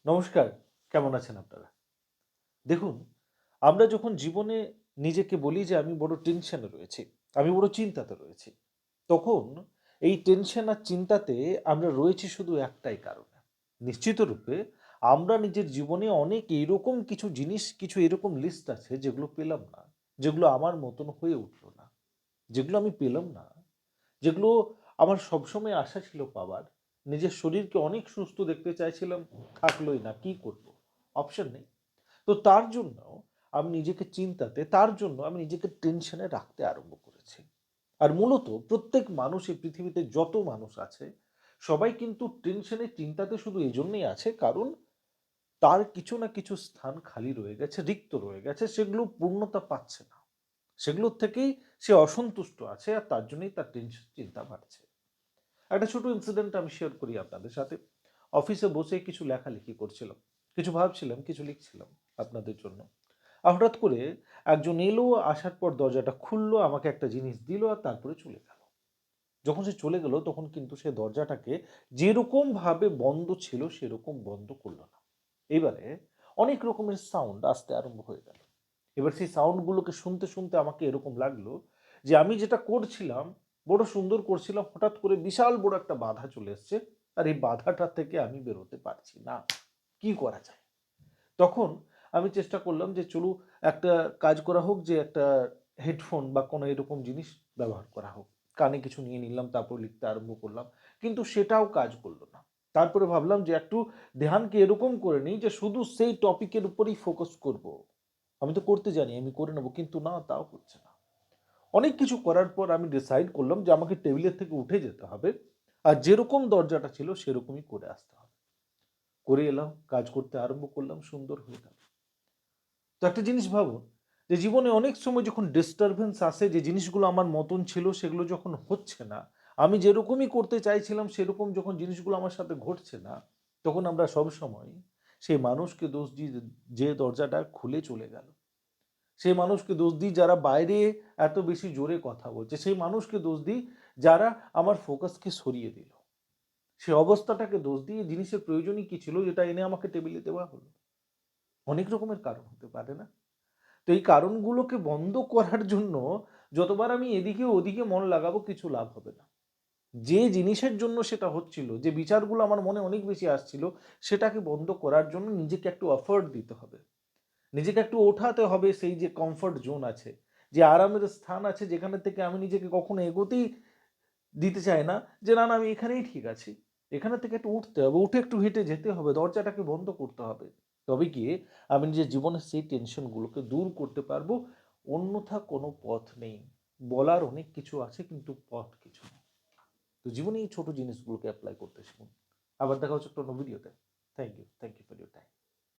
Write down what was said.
নমস্কার, কেমন আছেন আপনারা? দেখুন, আমরা যখন জীবনে নিজেকে বলি যে আমি বড় টেনশনে রয়েছি, আমি বড় চিন্তাতে রয়েছি, তখন এই টেনশন আর চিন্তাতে আমরা রয়েছি শুধু একটাই কারণে। নিশ্চিত রূপে আমরা নিজের জীবনে অনেক এইরকম কিছু জিনিস, কিছু এরকম লিস্ট আছে যেগুলো পেলাম না, যেগুলো আমার মতন হয়ে উঠল না, যেগুলো আমি পেলাম না, যেগুলো আমার সবসময় আশা ছিল পাওয়ার। নিজের শরীরকে অনেক সুস্থ দেখতে চাইছিলাম, থাকলোই না। কি করব? অপশন নেই। তো তার জন্য আমি নিজেকে চিন্তাতে, তার জন্য আমি নিজেকে টেনশনে রাখতে আরম্ভ করেছি। আর মূলত প্রত্যেক মানুষ এই পৃথিবীতে যত মানুষ আছে, সবাই কিন্তু টেনশনে, চিন্তাতে শুধু এজন্যই আছে কারণ তার কিছু না কিছু স্থান খালি রয়ে গেছে, রিক্ত রয়ে গেছে, সেগুলো পূর্ণতা পাচ্ছে না। সেগুলোর থেকেই সে অসন্তুষ্ট আছে আর তার জন্যই তার টেনশন, চিন্তা বাড়ছে। একটা ছোট ইনসিডেন্ট আমি শেয়ার করি আপনাদের সাথে। অফিসে বসে কিছু লেখালেখি করছিলাম। কিছু ভাবছিলাম, কিছু লিখছিলাম আপনাদের জন্য। হঠাৎ করে একজন এলো, আসার পর দরজাটা খুললো, আমাকে একটা জিনিস দিল আর তারপরে চলে গেল। যখন সে চলে গেল তখন কিন্তু সে দরজাটাকে যেরকমভাবে বন্ধ ছিল সেরকম বন্ধ করল না। এবারে অনেক রকমের সাউন্ড আসতে আরম্ভ হয়ে গেল। এবার সেই সাউন্ডগুলোকে শুনতে, শুনতে আমাকে এরকম লাগলো যে আমি যেটা করছিলাম, বড় সুন্দর করছিলাম, হঠাৎ করে বিশাল বড় একটা বাধা চলে এসছে। আর এই বাধাটা থেকে আমি বেরোতে পারছি না। কি করা যায়? তখন আমি চেষ্টা করলাম যে চলু একটা কাজ করা হোক, যে একটা হেডফোন বা কোনো এরকম জিনিস ব্যবহার করা হোক। কানে কিছু নিয়ে নিলাম, তারপর লিখতে আরম্ভ করলাম। কিন্তু সেটাও কাজ করল না। তারপরে ভাবলাম যে একটু ধ্যানকে এরকম করে নিই যে শুধু সেই টপিকের উপরেই ফোকাস করব। আমি তো করতে জানি, আমি করে নেব। কিন্তু না, তাও হচ্ছে না। অনেক কিছু করার পর আমি ডিসাইড করলাম যে আমাকে টেবিলের থেকে উঠে যেতে হবে। আর যেরকম দরজাটা ছিল সেরকমই করে আসতে হবে। করে এলাম, কাজ করতে আরম্ভ করলাম, সুন্দর হয়ে গেল। তো একটা জিনিস ভাবুন যে জীবনে অনেক সময় যখন ডিস্টারবেন্স আসে, যে জিনিসগুলো আমার মতন ছিল সেগুলো যখন হচ্ছে না, আমি যেরকমই করতে চাইছিলাম সেরকম যখন জিনিসগুলো আমার সাথে ঘটছে না, তখন আমরা সবসময় সেই মানুষকে দোষ দিই যে দরজাটা খুলে চলে গেল। সেই মানুষকে দোষ দিই যারা বাইরে এত বেশি জোরে কথা বলছে। সেই মানুষকে দোষ দিই যারা আমার ফোকাসকে সরিয়ে দিল। সে অবস্থাটাকে দোষ দিই, এই জিনিসের প্রয়োজনই কি ছিল যেটা এনে আমাকে টেবিলে দেওয়া হলো? অনেক রকমের কারণ হতে পারে না? তো এই কারণগুলোকে বন্ধ করার জন্য যতবার আমি এদিকে ওদিকে মন লাগাবো কিছু লাভ হবে না। যে জিনিসের জন্য সেটা হচ্ছিল, যে বিচারগুলো আমার মনে অনেক বেশি আসছিল, সেটাকে বন্ধ করার জন্য নিজেকে একটু এফোর্ট দিতে হবে। নিজেকে একটু ওঠাতে হবে সেই যে কমফোর্ট জোন আছে, যে আরামের স্থান আছে যেখানে থেকে আমি নিজেকে কখনো এগোতেই দিতে চাই না, যে না, না আমি এখানেই ঠিক আছি। এখানে থেকে একটু উঠতে হবে, উঠে একটু হেঁটে যেতে হবে, দরজাটাকে বন্ধ করতে হবে। তবে গিয়ে আমি নিজের জীবনের সেই টেনশনগুলোকে দূর করতে পারবো। অন্যথা কোনো পথ নেই। বলার অনেক কিছু আছে কিন্তু পথ কিছু নেই। তো জীবনে এই ছোট জিনিসগুলোকে এপ্লাই করতে শিখুন। আবার দেখা হচ্ছে একটা অন্য ভিডিওতে। Thank you for your time.